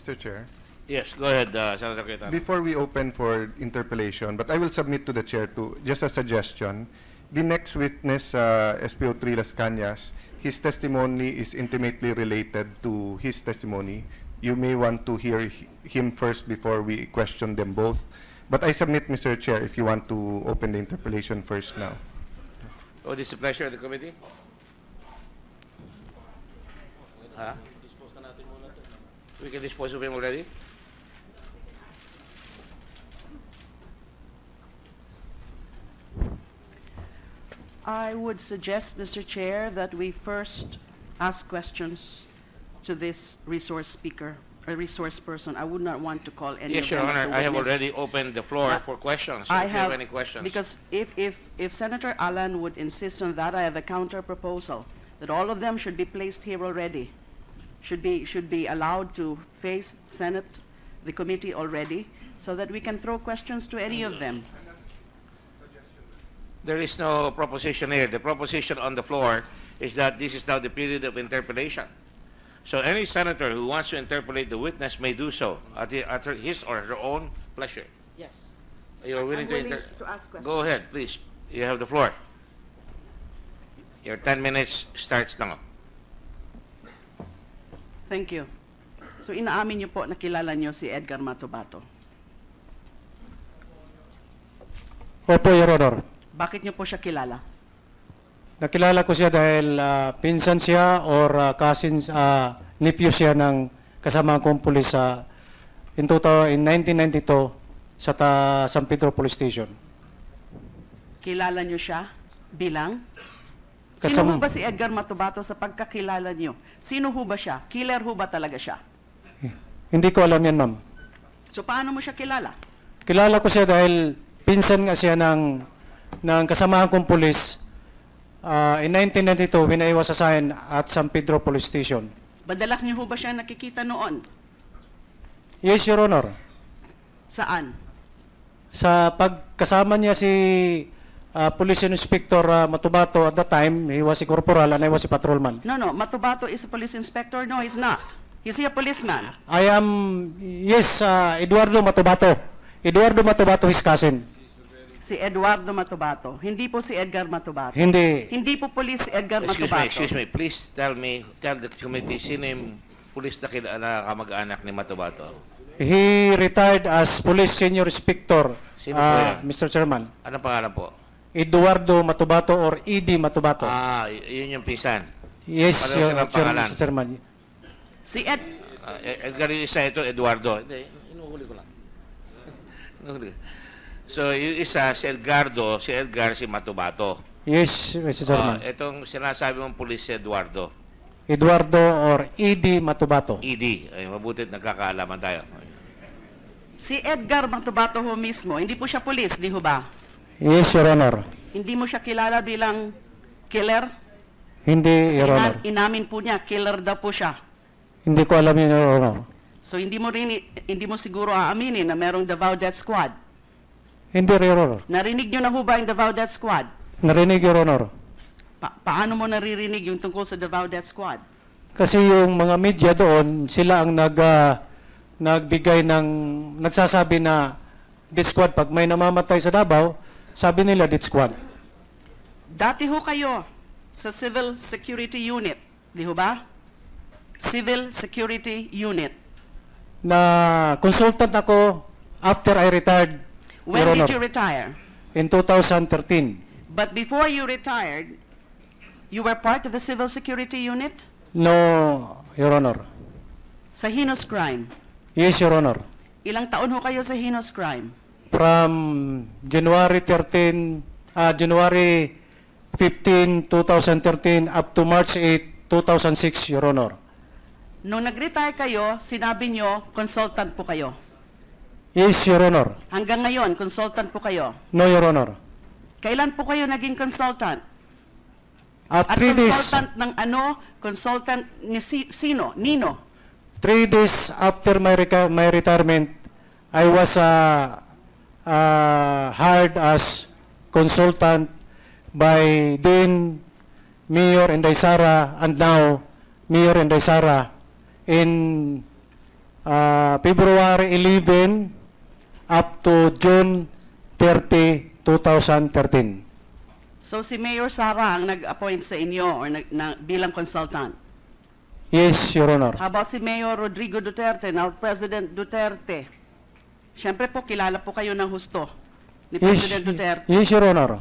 Mr. Chair, Yes, go ahead, Senator Cayetano. before we open for interpellation, but I will submit to the chair to just a suggestion. The next witness, SPO3 Las Cañas, his testimony is intimately related to his testimony. You may want to hear him first before we question them both. But I submit, Mr. Chair, if you want to open the interpellation first now. Oh, this is a pleasure of the committee. Huh? We can dispose of him already? I would suggest, Mr. Chair, that we first ask questions to this resource speaker, or resource person. I would not want to call any Yes, of Your them as a Honor, I have witness. already opened the floor for questions. So if you have any questions. Because if Senator Alan would insist on that, I have a counter proposal that all of them should be placed here already. Should be allowed to face Senate, the committee already, so that we can throw questions to any of them. There is no proposition here. The proposition on the floor is that this is now the period of interpellation. So any senator who wants to interpellate the witness may do so at his or her own pleasure. Yes. You're willing I'm to to ask questions. Go ahead, please. You have the floor. Your 10 minutes starts now. Thank you. So inaamin niyo po na kilala niyo si Edgar Matubato. Opo, Your Honor. Bakit niyo po siya kilala? Nakilala ko siya dahil pinsan siya or cousins, nephew siya ng kasama kong pulis in 1992 sa San Pedro Police Station. Kilala niyo siya bilang? Sino ho ba si Edgar Matubato sa pagkakilala niyo? Sino ho ba siya? Killer ho ba talaga siya? Hindi ko alam yan, ma'am. So paano mo siya kilala? Kilala ko siya dahil pinsan nga siya ng kasamahan kong pulis in 1992 when I was assigned at San Pedro Police Station. Madalas niyo ho ba siya nakikita noon? Yes, Your Honor. Saan? Sa pagkasama niya si Police Inspector Matubato at that time, he was a corporal and I was a patrolman. No, Matubato is a police inspector? No, he's not. Is he a policeman? I am, yes, Eduardo Matubato. Eduardo Matubato, his cousin. Si Eduardo Matubato. Hindi po si Edgar Matubato. Hindi. Hindi po police si Edgar Matubato. Excuse me. Please tell the committee, sino yung pulis na kamag-anak ni Matubato? He retired as Police Senior Inspector, Sino po yan? Mr. Chairman. Anong pangalan po? Eduardo Matubato or Edi Matubato. Yun yung pinsan. Yes, Pareho silang pangalan. Mr. Chairman. Si Ed... Edgar yung isa, ito Eduardo. Hindi, inuhuli ko lang. So, yung isa, si Edgardo, si Edgar, si Matubato. Yes, Mr. Chairman. Itong sinasabi mong pulis si Eduardo. Eduardo or Edi Matubato. Edi. Ay, mabutit nagkakaalaman tayo. Si Edgar Matubato ho mismo, hindi po siya police, di ho ba? Yes, Your Honor. Hindi mo siya kilala bilang killer? Hindi, Kasi Your Honor. inamin po niya, killer daw po siya. Hindi ko alam yun, Your Honor. So hindi mo siguro aaminin na merong Davao Death Squad. Hindi, Your Honor. Narinig niyo na ho ba yung Davao Death Squad? Narinig, Your Honor. Paano mo naririnig yung tungkol sa Davao Death Squad? Kasi yung mga media doon, sila ang nagsasabi na death squad. Pag may namamatay sa Davao, sabi nila death squad. Dati ho kayo sa Civil Security Unit, di ho ba? Civil Security Unit. Na consultant ako after I retired, When Your did Honor, you retire? in 2013. But before you retired, you were part of the Civil Security Unit? No, Your Honor. Sa heinous crime. Yes, Your Honor. Ilang taon ho kayo sa heinous crime? From January 15, 2013 up to March 8, 2006, Your Honor. Nung nag-retire kayo, sinabi nyo, consultant po kayo. Yes, Your Honor. Hanggang ngayon, consultant po kayo. No, Your Honor. Kailan po kayo naging consultant? At At 3 days, consultant ng ano? Consultant ni sino? Nino? 3 days after my retirement, I was hired as consultant by then Mayor Inday Sara and now Mayor Inday Sara in February 11 up to June 30, 2013. So si Mayor Sara ang nag-appoint sa inyo or bilang consultant. Yes, Your Honor. How about si Mayor Rodrigo Duterte, now President Duterte? Siyempre po, kilala po kayo ng husto ni President Duterte. Yes, Your Honor.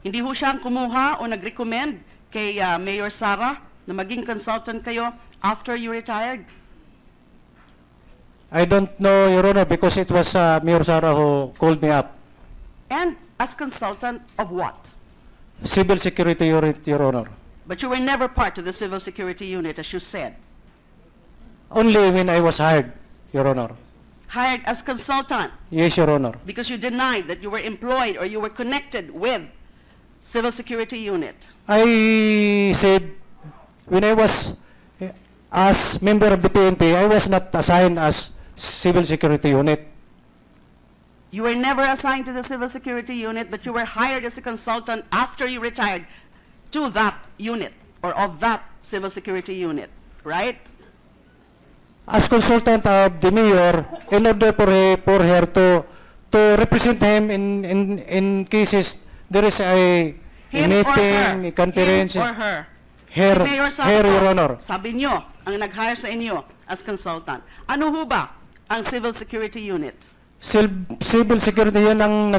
Hindi ho siyang kumuha o nag-recommend kay Mayor Sara na maging consultant kayo after you retired? I don't know, Your Honor, because it was Mayor Sara who called me up. And as consultant of what? Civil Security Unit, Your Honor. But you were never part of the Civil Security Unit, as you said. Only when I was hired, Your Honor. Hired as consultant Yes, Your Honor. because you denied that you were employed or you were connected with Civil Security Unit. I said, when I was as member of the PNP, I was not assigned as Civil Security Unit. You were never assigned to the Civil Security Unit, but you were hired as a consultant after you retired to that unit or of that Civil Security Unit, right? As consultant of the mayor, in order for her to represent him in cases there is a Him or her? meeting, a conference. Him or her? Her, Si Mayor Sara her, po, Your Honor. sabi nyo, ang nag-hire sa inyo as consultant. Ano ho ba ang Civil Security Unit? Civil Security yan ang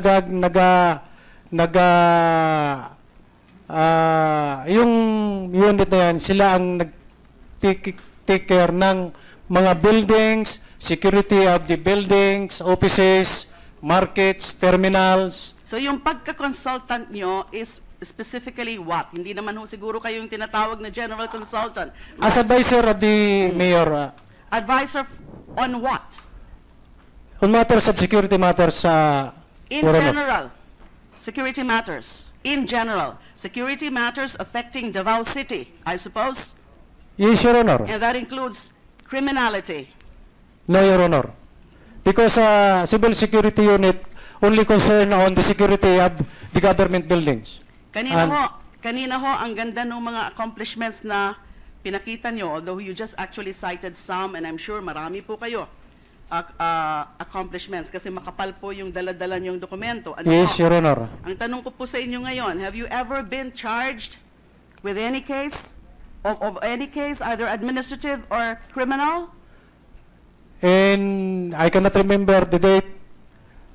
yung unit na yan, sila ang take care ng mga buildings, security of the buildings, offices, markets, terminals. So yung pagka-consultant nyo is specifically what? Hindi naman ho siguro kayo yung tinatawag na general consultant. As advisor of the mayor, Advisor on what? on matters of security matters, In Your Honor. general, security matters. In general, security matters affecting Davao City, I suppose. Yes, Your Honor. And that includes criminality. No, Your Honor. Because civil security unit only concern on the security of the government buildings. Kanina ho, ang ganda ng mga accomplishments na pinakita nyo, although you just actually cited some, and I'm sure marami po kayo accomplishments kasi makapal po yung dala-dala niyong dokumento. Ano Yes, ho? Your Honor. Ang tanong ko po sa inyo ngayon, have you ever been charged with any case, of any case, either administrative or criminal? And I cannot remember the date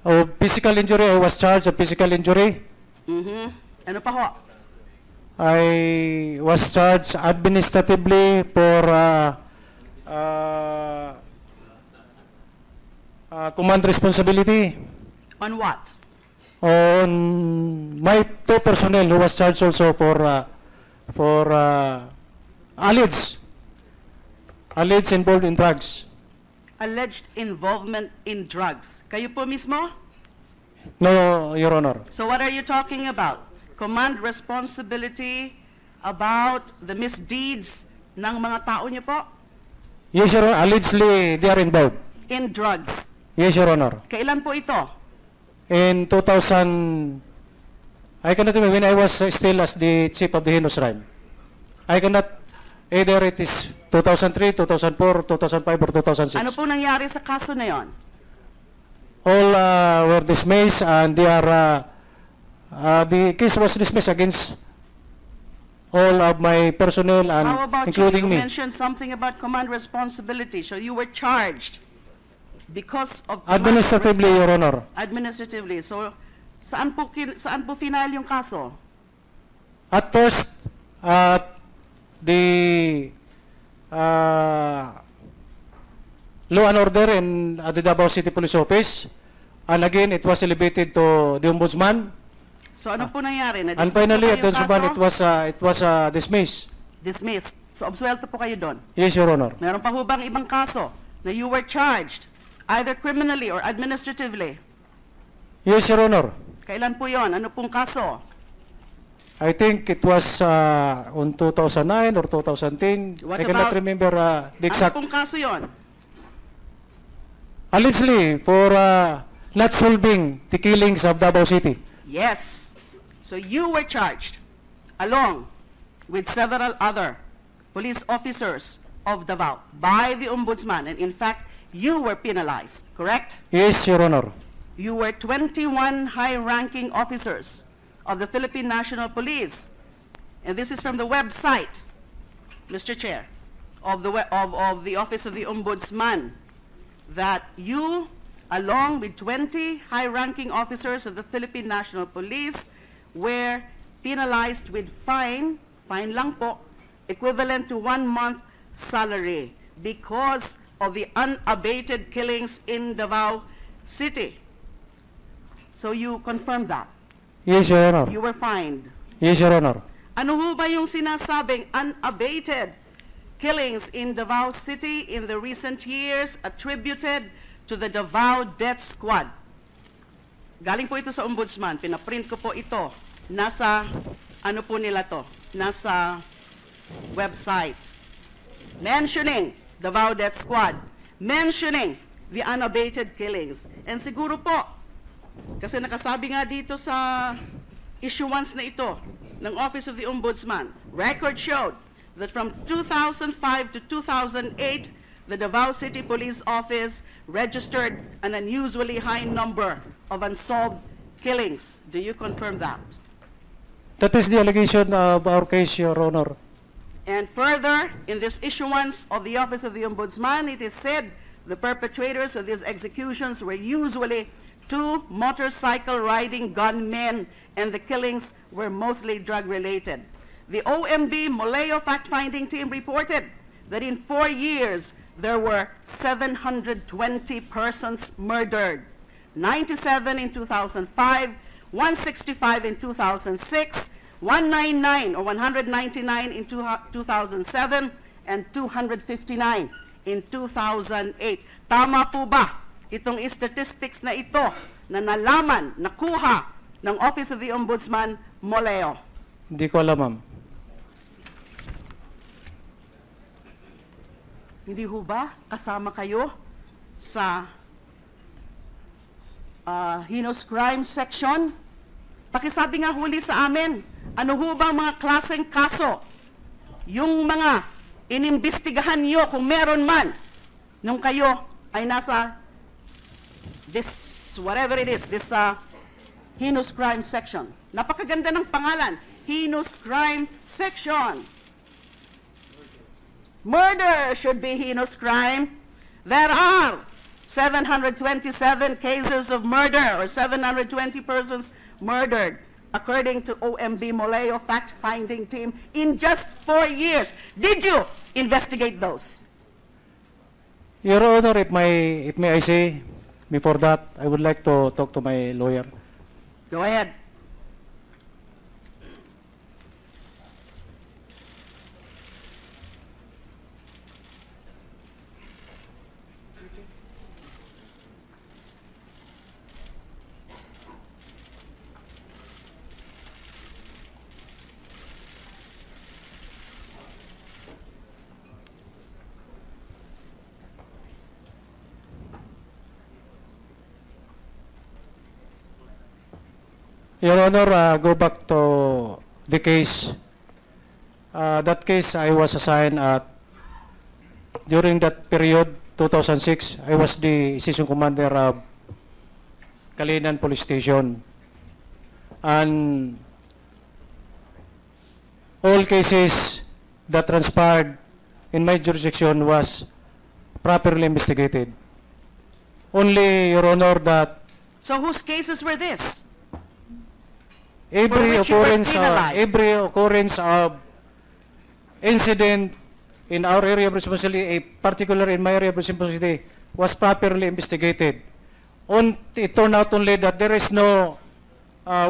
of physical injury. I was charged of physical injury. Ano pa ho? I was charged administratively for command responsibility On what? on my two personnel who was charged also for alleged involved in drugs. Alleged involvement in drugs. Kayo po mismo? No, Your Honor. So what are you talking about? Command responsibility about the misdeeds ng mga tao niyo po Yes, Your Honor. Allegedly, they are involved. in drugs. Yes, Your Honor. Kailan po ito? In 2000, I cannot remember when I was still as the chief of the Heinous Crime. I cannot, either it is 2003, 2004, 2005, or 2006. Ano po nangyari sa kaso na yon? All were dismissed and they are, the case was dismissed against all of my personnel and How about including you? You me. mentioned something about command responsibility. So you were charged because of command Administratively, Your Honor. administratively. So saan po final yung kaso? At first, the law and order in the Davao City Police Office, and again, it was elevated to the Ombudsman. So ano po nangyari? And Na-dismiss finally, po at the kayo yung Ombudsman, it was dismissed. Dismissed. So absuelto po kayo doon. Yes, Your Honor. Meron pa ho bang ibang kaso na you were charged either criminally or administratively? Yes, Your Honor. Kailan po yon? Ano pong kaso? I think it was on 2009 or 2010. What I cannot about- remember the Ano exact. pong kaso yon? Allegedly, for not solving the killings of Davao City. Yes. So you were charged along with several other police officers of Davao by the Ombudsman. And in fact, you were penalized, correct? Yes, Your Honor. You were 21 high-ranking officers of the Philippine National Police. And this is from the website, Mr. Chair, of the Office of the Ombudsman, that you, along with 20 high-ranking officers of the Philippine National Police, were penalized with fine lang po, equivalent to 1 month salary because of the unabated killings in Davao City. So you confirmed that? Yes, Your Honor. You were fined? Yes, Your Honor. Ano ho ba yung sinasabing unabated killings in Davao City in the recent years attributed to the Davao Death Squad? Galing po ito sa Ombudsman. Pinaprint ko po ito. Nasa, ano po nila to? Nasa website. Mentioning Davao Death Squad. Mentioning the unabated killings. And siguro po, kasi nakasabi nga dito sa issuance na ito ng Office of the Ombudsman, record showed that from 2005 to 2008, the Davao City Police Office registered an unusually high number of unsolved killings. Do you confirm that? That is the allegation of our case, Your Honor. And further, in this issuance of the Office of the Ombudsman, it is said the perpetrators of these executions were usually 2 motorcycle riding gunmen, and the killings were mostly drug-related. The OMB Moleo fact-finding team reported that in 4 years, there were 720 persons murdered, 97 in 2005, 165 in 2006, 199 or 199 in 2007, and 259 in 2008. Tama po ba itong statistics na ito na nalaman, nakuha ng Office of the Ombudsman, Moleo? Hindi ko alam, ma'am. Hindi ho ba kasama kayo sa heinous crime section? Pakisabi nga huli sa amin, ano ho ba mga klaseng kaso? Yung mga inimbestigahan nyo kung meron man nung kayo ay nasa this, whatever it is, this heinous crime section. Napakaganda ng pangalan, heinous crime section. Murder should be heinous crime. There are 727 cases of murder, or 720 persons murdered, according to OMB Moleo fact-finding team, in just 4 years. Did you investigate those? Your Honor, if may I say, before that, I would like to talk to my lawyer. Go ahead. Your Honor, go back to the case. That case I was assigned at, during that period, 2006, I was the Season Commander of Kalinan Police Station. And all cases that transpired in my jurisdiction was properly investigated. Only, Your Honor, that So whose cases were this? every which you were occurrence, penalized. every occurrence of incident in our area of responsibility, particularly in my area of responsibility, was properly investigated. It turned out only that there is no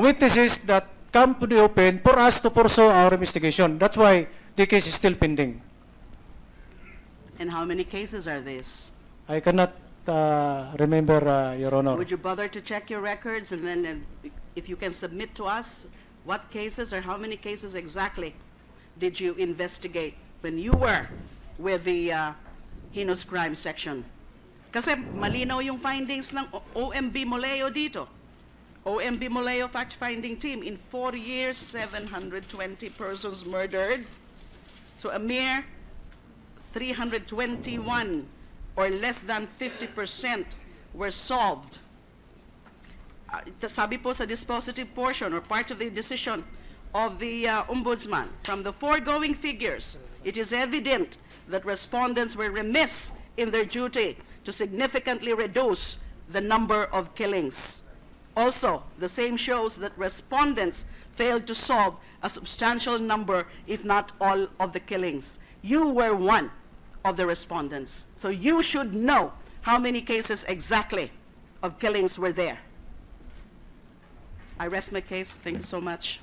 witnesses that come to the open for us to pursue our investigation. That's why the case is still pending. And how many cases are these? I cannot remember, Your Honor. Would you bother to check your records, and then if you can submit to us what cases or how many cases exactly did you investigate when you were with the heinous crime section? Kasi malinaw yung findings ng OMB Moleo dito. OMB Moleo fact-finding team, in 4 years, 720 persons murdered. So a mere 321 or less than 50% were solved. Sabi po sa dispositive portion or part of the decision of the Ombudsman, from the foregoing figures, it is evident that respondents were remiss in their duty to significantly reduce the number of killings. Also, the same shows that respondents failed to solve a substantial number, if not all, of the killings. You were one of the respondents, so you should know how many cases exactly of killings were there. I rest my case. Thank you so much.